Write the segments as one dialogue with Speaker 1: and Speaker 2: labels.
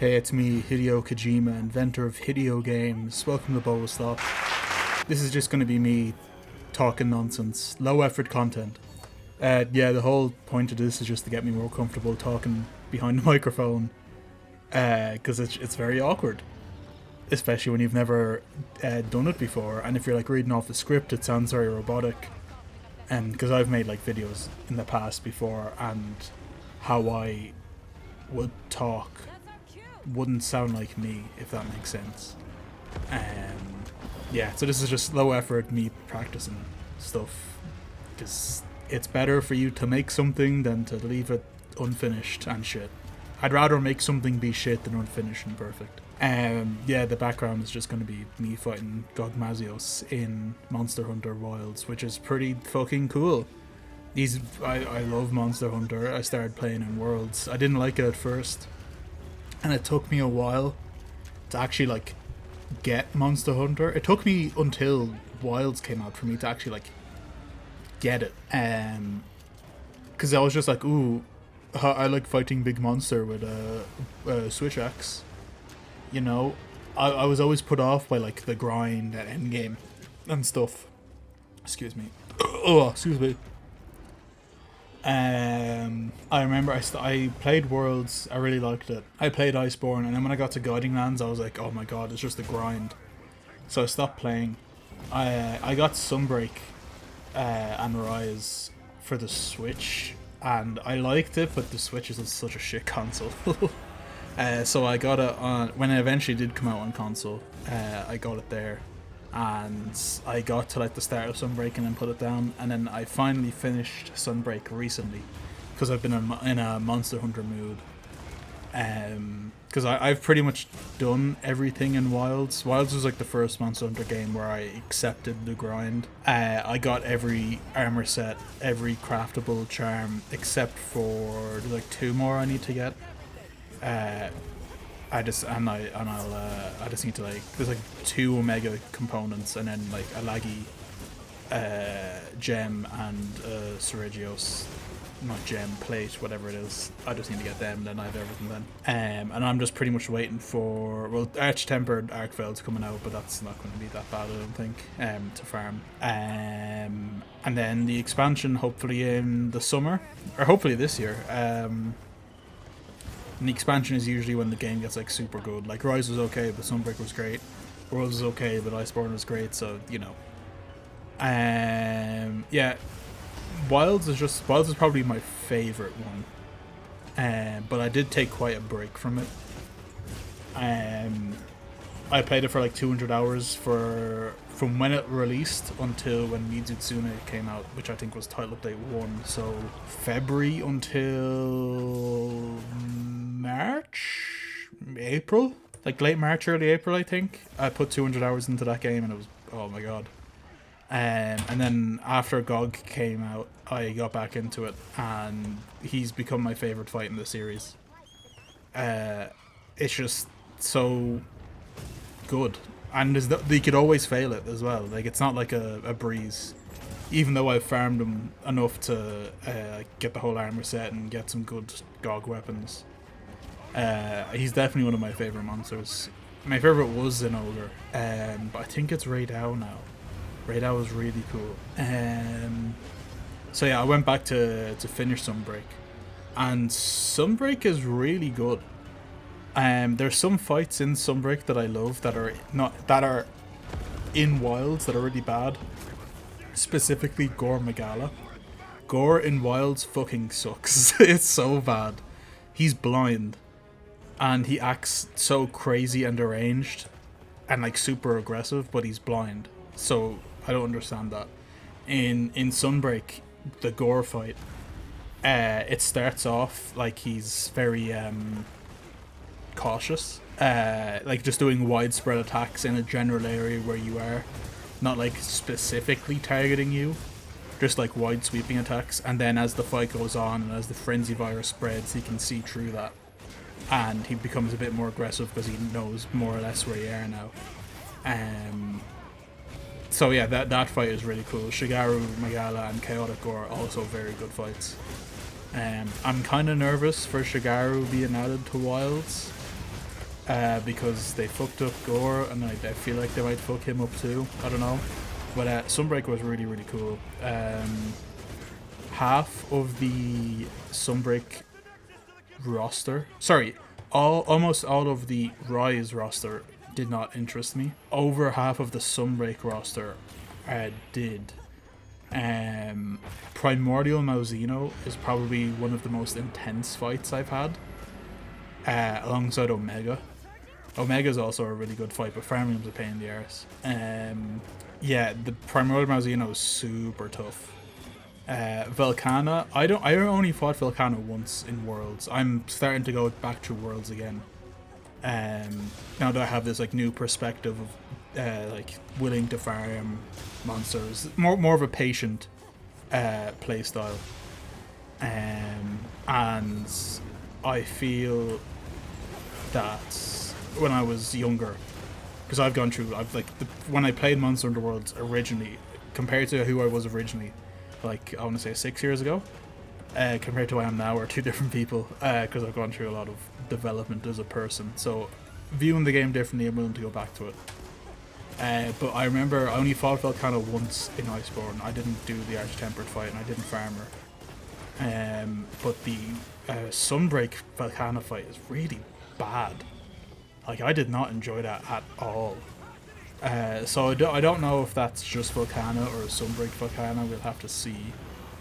Speaker 1: Hey, it's me, Hideo Kojima, inventor of Hideo Games. Welcome to Bowstop. This is just going to be me talking nonsense, low effort content. Yeah, the whole point of this is just to get me more comfortable talking behind the microphone, because it's very awkward, especially when you've never done it before, and if you're like reading off the script, it sounds very robotic. And because I've made like videos in the past before, and how I would talk wouldn't sound like me, if that makes sense. Yeah, so this is just low effort me practicing stuff, because it's better for you to make something than to leave it unfinished and shit. I'd rather make something be shit than unfinished and perfect. Yeah, the background is just going to be me fighting Gog'ed in Monster Hunter Wilds, which is pretty fucking cool. I love Monster Hunter. I started playing in Worlds. I didn't like it at first, and it took me a while to actually like get Monster Hunter. It took me until Wilds came out for me to actually like get it. Because I was just like, ooh, I like fighting big monster with a switch axe. You know, I was always put off by like the grind and endgame and stuff. Excuse me. Oh, excuse me. I remember I played Worlds. I really liked it. I played Iceborne, and then when I got to Guiding Lands, I was like, oh my god, it's just a grind. So I stopped playing. I got Sunbreak and Rise for the Switch, and I liked it, but the Switch is such a shit console. So I got it on when it eventually did come out on console. I got it there, and I got to like the start of Sunbreak and then put it down, and then I finally finished Sunbreak recently because I've been in a Monster Hunter mood. Because I've pretty much done everything in Wilds. Wilds was like the first Monster Hunter game where I accepted the grind. I got every armor set, every craftable charm, except for like 2 more I need to get. I just need to like, there's like 2 Omega components and then like a Laggy gem and Seregios, not gem, plate, whatever it is. I just need to get them, then I have everything then. And I'm just pretty much waiting for, well, Arch-Tempered Arkfeld's coming out, but that's not going to be that bad, I don't think, to farm. And then the expansion hopefully in the summer, or hopefully this year. And the expansion is usually when the game gets like super good. Like Rise was okay, but Sunbreak was great. Worlds was okay, but Iceborne was great. So you know, yeah, Wilds is probably my favorite one. But I did take quite a break from it. I played it for like 200 hours from when it released until when Mizutsune came out, which I think was title update 1. So February until April, like late March, early April, I think. I put 200 hours into that game, and it was, oh my god. And then after Gog came out, I got back into it, and he's become my favorite fight in the series. It's just so good, and you could always fail it as well. Like, it's not like a breeze. Even though I've farmed him enough to get the whole armor set and get some good Gog weapons, he's definitely one of my favorite monsters. My favorite was Zenogre, but I think it's Raidao now. Raidao is really cool. So yeah, I went back to finish Sunbreak, and Sunbreak is really good. There's some fights in Sunbreak that I love that are in Wilds that are really bad. Specifically Gore Magala. Gore in Wilds fucking sucks. It's so bad. He's blind, and he acts so crazy and deranged and like super aggressive, but he's blind. So I don't understand that. In Sunbreak, the Gore fight, it starts off like he's very cautious, like just doing widespread attacks in a general area where you are, not like specifically targeting you, just like wide sweeping attacks. And then as the fight goes on and as the frenzy virus spreads, he can see through that, and he becomes a bit more aggressive because he knows more or less where you are now. So yeah, that fight is really cool. Shigaru, Magala, and Chaotic Gore are also very good fights. I'm kind of nervous for Shigaru being added to Wilds, because they fucked up Gore, and I feel like they might fuck him up too. I don't know. But Sunbreak was really, really cool. Half of the Sunbreak roster, sorry, almost all of the Rise roster did not interest me. Over half of the Sunbreak roster did. Primordial Mauzino is probably one of the most intense fights I've had, alongside Omega. Omega is also a really good fight, but farming him's a pain in the arse. Yeah, the Primordial Mauzino is super tough. Volcana, I only fought Volcana once in Worlds. I'm starting to go back through Worlds again. Now that I have this like new perspective of like willing to farm monsters, more of a patient play style. And I feel that when I was younger, because I've gone through, when I played Monster Hunter Worlds originally, compared to who I was originally, like I want to say 6 years ago, compared to who I am now, are two different people, because I've gone through a lot of development as a person. So viewing the game differently, I'm willing to go back to it. But I remember I only fought Volcano once in Iceborne. I didn't do the Arch-Tempered fight, and I didn't farm her. But the Sunbreak Volcano fight is really bad. Like, I did not enjoy that at all. So I don't know if that's just Volcano or Sunbreak Volcano. We'll have to see.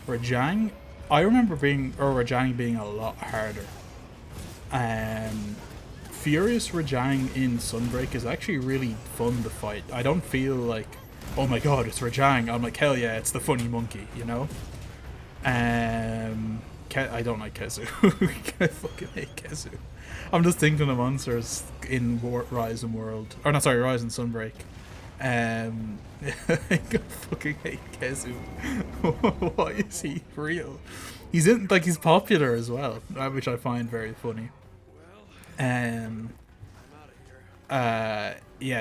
Speaker 1: Rajang, I remember Rajang being a lot harder. Furious Rajang in Sunbreak is actually really fun to fight. I don't feel like, oh my god, it's Rajang. I'm like, hell yeah, it's the funny monkey, you know? I don't like Kezu. I fucking hate Kezu. I'm just thinking of monsters in Rise and World. Or not, sorry, Rise and Sunbreak. I fucking hate Kezu. Why is he real? He's popular as well, which I find very funny. Yeah,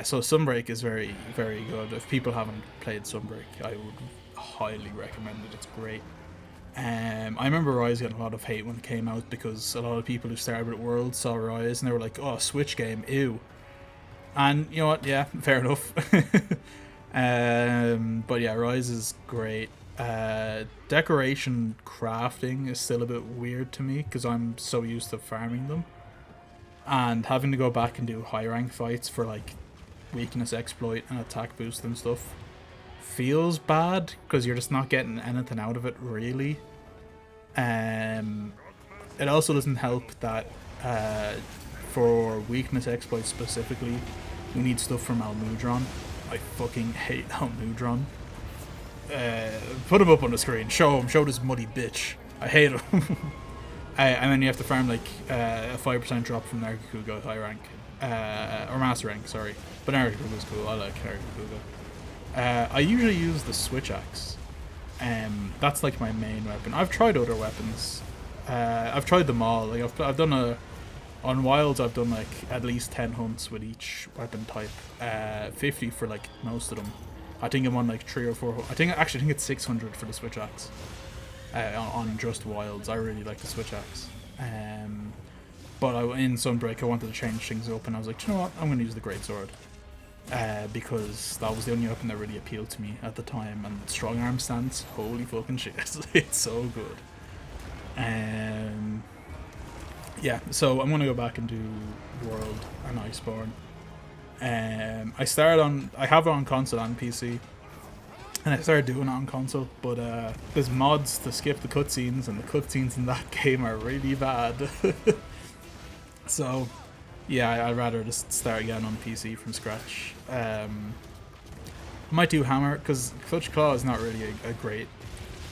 Speaker 1: so Sunbreak is very, very good. If people haven't played Sunbreak, I would highly recommend it. It's great. I remember Rise getting a lot of hate when it came out because a lot of people who started with World saw Rise and they were like, oh, Switch game, ew. And you know what, yeah, fair enough. But yeah, Rise is great. Decoration crafting is still a bit weird to me because I'm so used to farming them. And having to go back and do high rank fights for like weakness exploit and attack boost and stuff feels bad because you're just not getting anything out of it really. It also doesn't help that for weakness exploit specifically, we need stuff from Almudron. I fucking hate Almudron. Put him up on the screen. Show this muddy bitch. I hate him. And then you have to farm like a 5% drop from Nargacuga high rank. Or master rank, sorry. But Nargacuga's cool. I like Nargacuga. I usually use the switch axe. That's like my main weapon. I've tried other weapons. I've tried them all. Like I've done on Wilds I've done like at least 10 hunts with each weapon type. 50 for like most of them. I think I'm on like 3 or 4. I think it's 600 for the switch axe. On just Wilds. I really like the switch axe. But in Sunbreak I wanted to change things up and I was like, you know what, I'm going to use the greatsword. Because that was the only weapon that really appealed to me at the time, and strong arm stance, holy fucking shit, it's so good. Yeah, so I'm gonna go back and do World and Iceborne. I have it on console and PC, and I started doing it on console, but there's mods to skip the cutscenes, and the cutscenes in that game are really bad. So yeah, I'd rather just start again on PC from scratch. I might do Hammer, because Clutch Claw is not really a great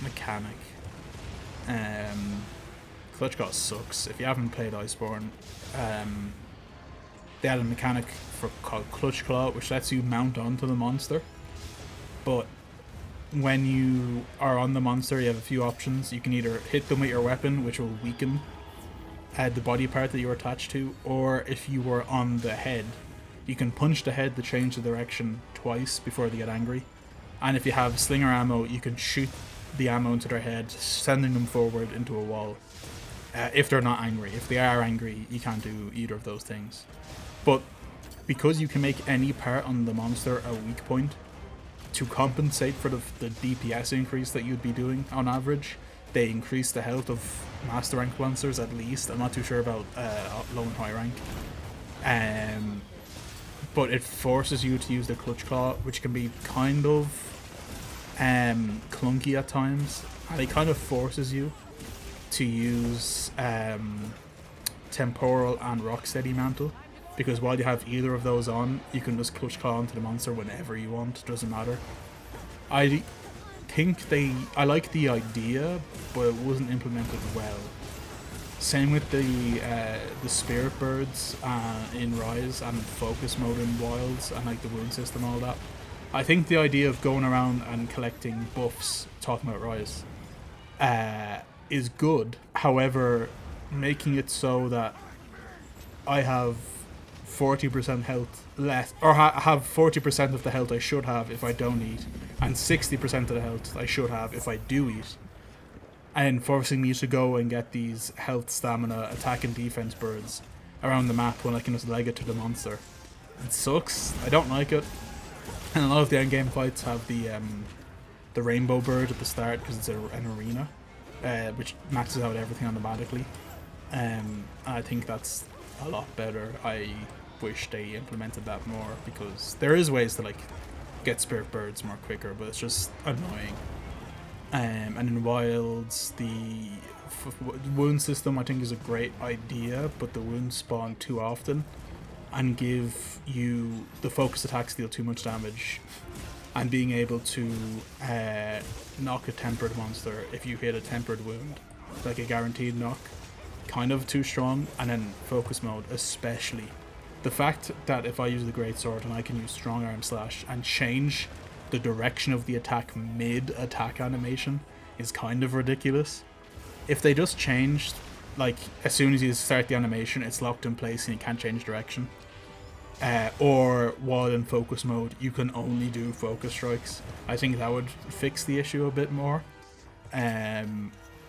Speaker 1: mechanic. Clutch Claw sucks. If you haven't played Iceborne, they had a mechanic called Clutch Claw, which lets you mount onto the monster. But when you are on the monster, you have a few options. You can either hit them with your weapon, which will weaken the body part that you're attached to, or if you were on the head, you can punch the head to change the direction twice before they get angry. And if you have slinger ammo, you can shoot the ammo into their head, sending them forward into a wall. If they're not angry. If they are angry, you can't do either of those things. But because you can make any part on the monster a weak point, to compensate for the DPS increase that you'd be doing on average, they increase the health of master rank monsters at least. I'm not too sure about low and high rank. But it forces you to use the Clutch Claw, which can be kind of clunky at times, and it kind of forces you to use Temporal and Rocksteady Mantle, because while you have either of those on, you can just Clutch Claw onto the monster whenever you want. It doesn't matter. I think I like the idea, but it wasn't implemented well. Same with the Spirit Birds in Rise and Focus Mode in Wilds, and like the wound system, all that. I think the idea of going around and collecting buffs, talking about Rise, is good. However, making it so that I have 40% health less, or have 40% of the health I should have if I don't eat, and 60% of the health I should have if I do eat, and forcing me to go and get these health, stamina, attack and defense birds around the map when I can just leg it to the monster. It sucks. I don't like it. And a lot of the endgame fights have the rainbow bird at the start because it's an arena, which maxes out everything automatically. I think that's a lot better. I wish they implemented that more, because there is ways to like get spirit birds more quicker, but it's just annoying. And in Wilds, the wound system I think is a great idea, but the wounds spawn too often and give you the focus attacks deal too much damage, and being able to knock a tempered monster if you hit a tempered wound, like a guaranteed knock, kind of too strong. And then focus mode especially. The fact that if I use the greatsword and I can use strong arm slash and change the direction of the attack mid-attack animation is kind of ridiculous. If they just changed, like, as soon as you start the animation, it's locked in place and you can't change direction. Or while in focus mode, you can only do focus strikes. I think that would fix the issue a bit more.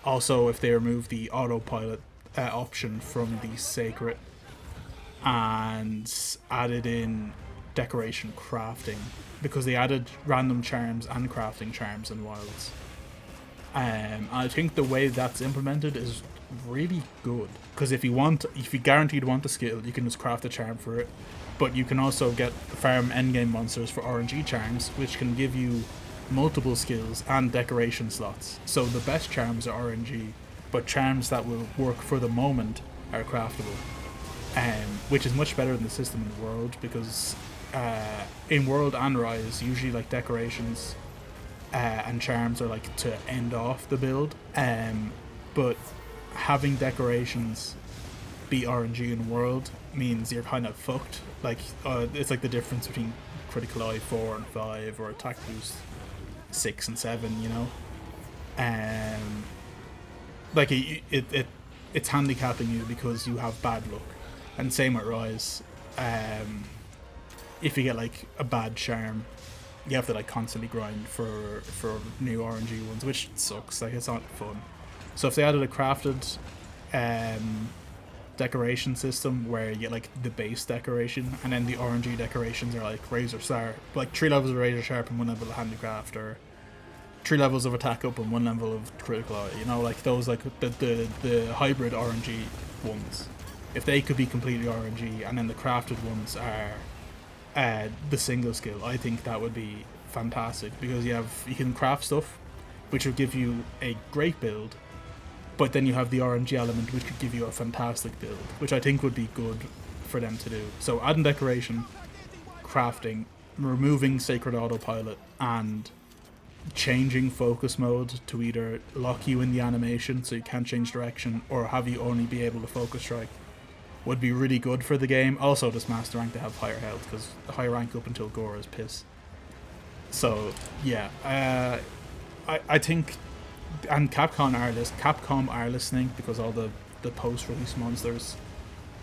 Speaker 1: Also, if they remove the autopilot option from the Sacred and added in decoration crafting, because they added random charms and crafting charms in Wilds. I think the way that's implemented is really good, because if you guaranteed want a skill, you can just craft a charm for it, but you can also get farm endgame monsters for RNG charms, which can give you multiple skills and decoration slots. So the best charms are RNG, but charms that will work for the moment are craftable, which is much better than the system in the world, because in World and Rise, usually like decorations and charms are like to end off the build, but having decorations be RNG in World means you're kind of fucked. Like it's like the difference between critical eye 4 and 5 or attack boost 6 and 7, you know. Like it's handicapping you because you have bad luck. And same with Rise. If you get like a bad charm, you have to like constantly grind for new RNG ones, which sucks. Like, it's not fun. So if they added a crafted decoration system where you get like the base decoration, and then the RNG decorations are like Razor Sharp, like 3 levels of Razor Sharp and 1 level of Handicraft, or 3 levels of attack up and 1 level of critical eye, you know, like those, like the hybrid RNG ones. If they could be completely RNG and then the crafted ones are the single skill, I think that would be fantastic, because you can craft stuff which will give you a great build, but then you have the RNG element which could give you a fantastic build, which I think would be good for them to do. So adding decoration, crafting, removing Sacred Autopilot, and changing focus mode to either lock you in the animation so you can't change direction, or have you only be able to focus strike, would be really good for the game. Also, just master rank to have higher health, because higher rank up until Gore is piss. So yeah, I think, and Capcom are listening, because all the post-release monsters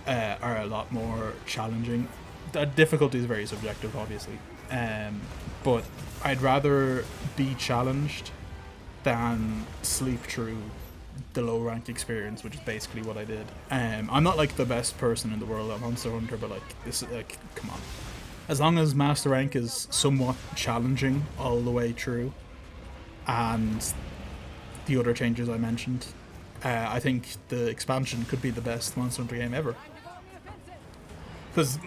Speaker 1: are a lot more challenging. The difficulty is very subjective, obviously, but I'd rather be challenged than sleep through the low rank experience, which is basically what I did. I'm not like the best person in the world at Monster Hunter, but like this is like, come on. As long as Master Rank is somewhat challenging all the way through, and the other changes I mentioned, I think the expansion could be the best Monster Hunter game ever. Because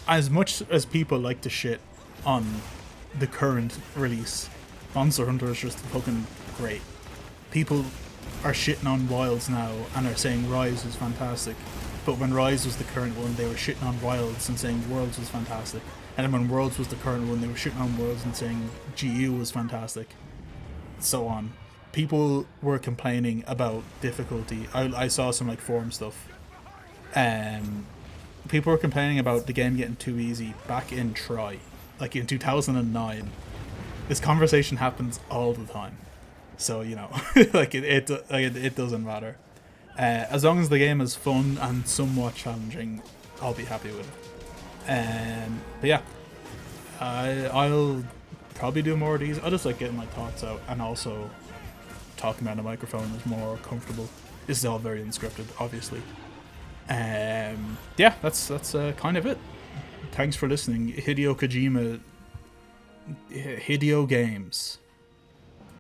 Speaker 1: as much as people like to shit on the current release, Monster Hunter is just fucking great. People are shitting on Wilds now and are saying Rise was fantastic, but when Rise was the current one, they were shitting on Wilds and saying Worlds was fantastic. And then when Worlds was the current one, they were shitting on Worlds and saying GU was fantastic. So on. People were complaining about difficulty. I saw some like forum stuff. People were complaining about the game getting too easy back in Try, like in 2009. This conversation happens all the time. So, you know, like it doesn't matter. As long as the game is fun and somewhat challenging, I'll be happy with it. But yeah, I'll probably do more of these. I just like getting my thoughts out, and also talking about a microphone is more comfortable. This is all very unscripted, obviously. Yeah, that's kind of it. Thanks for listening. Hideo Games.